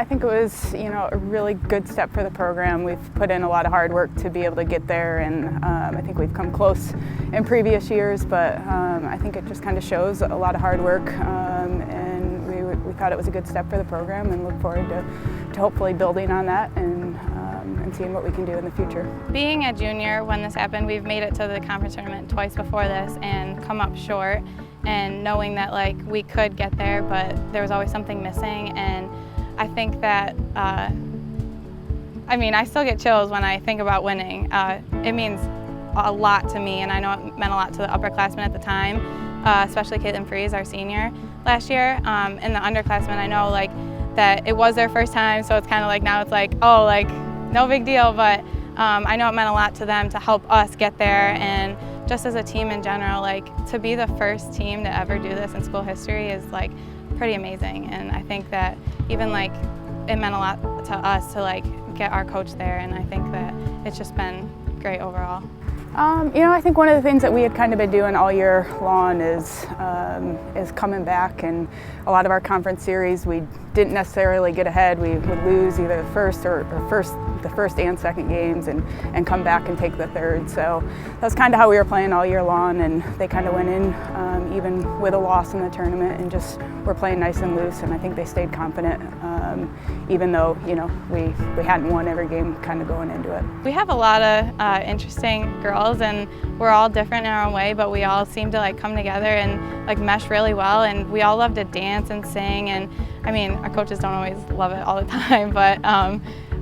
I think it was, a really good step for the program. We've put in a lot of hard work to be able to get there, and I think we've come close in previous years, but I think it just kind of shows a lot of hard work, and we thought it was a good step for the program and look forward to hopefully building on that and seeing what we can do in the future. Being a junior when this happened, we've made it to the conference tournament twice before this and come up short, and knowing that we could get there, but there was always something missing. And I think that, I still get chills when I think about winning. It means a lot to me, and I know it meant a lot to the upperclassmen at the time, especially Caitlin Freeze, our senior last year. And the underclassmen, I know that it was their first time, so it's kind of now it's no big deal, but I know it meant a lot to them to help us get there, and just as a team in general, to be the first team to ever do this in school history is pretty amazing. And I think that even it meant a lot to us to get our coach there, and I think that it's just been great overall. I think one of the things that we had kind of been doing all year long is coming back, and a lot of our conference series we didn't necessarily get ahead. We would lose either the first and second games and come back and take the third. So that's kind of how we were playing all year long, and they kind of went in even with a loss in the tournament and just were playing nice and loose, and I think they stayed confident even though we hadn't won every game kind of going into it. We have a lot of interesting girls, and we're all different in our own way, but we all seem to come together and mesh really well, and we all love to dance and sing. And our coaches don't always love it all the time, but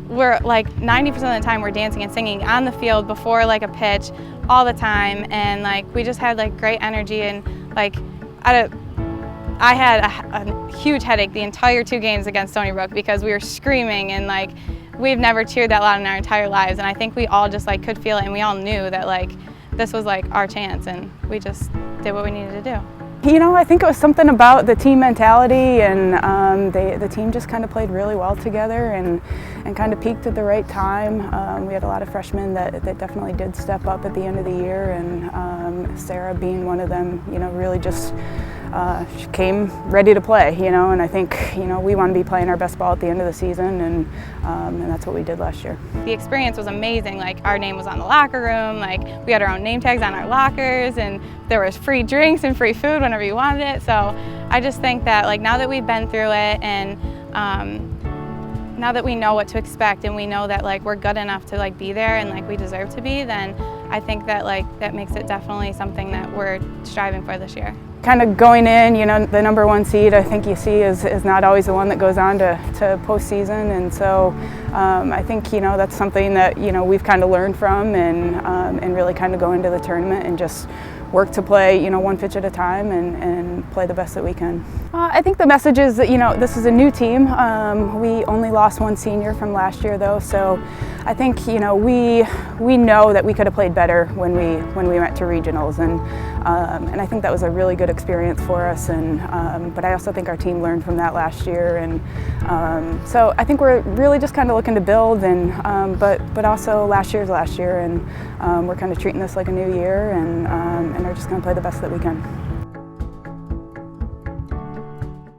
we're 90% of the time we're dancing and singing on the field before a pitch all the time, and we just had great energy. And I had a huge headache the entire 2 games against Stony Brook because we were screaming, and we've never cheered that loud in our entire lives, and I think we all just could feel it, and we all knew that this was our chance, and we just did what we needed to do. I think it was something about the team mentality, and the team just kind of played really well together and kind of peaked at the right time. We had a lot of freshmen that definitely did step up at the end of the year, and Sarah being one of them, really just she came ready to play, and I think, we want to be playing our best ball at the end of the season, and that's what we did last year. The experience was amazing. Our name was on the locker room, we had our own name tags on our lockers, and there was free drinks and free food whenever you wanted it. So I just think that now that we've been through it, and now that we know what to expect, and we know that we're good enough to be there and we deserve to be, then I think that that makes it definitely something that we're striving for this year. Kind of going in, the number 1 seed I think you see is not always the one that goes on to postseason, and so I think that's something that we've kind of learned from, and really kind of go into the tournament and just work to play 1 pitch at a time and play the best that we can. I think the message is that this is a new team. We only lost 1 senior from last year though, so I think we know that we could have played better when we went to regionals, and I think that was a really good experience for us, and but I also think our team learned from that last year, and so I think we're really just kind of looking to build, and but also last year's last year, and we're kind of treating this like a new year, and are just going to play the best that we can.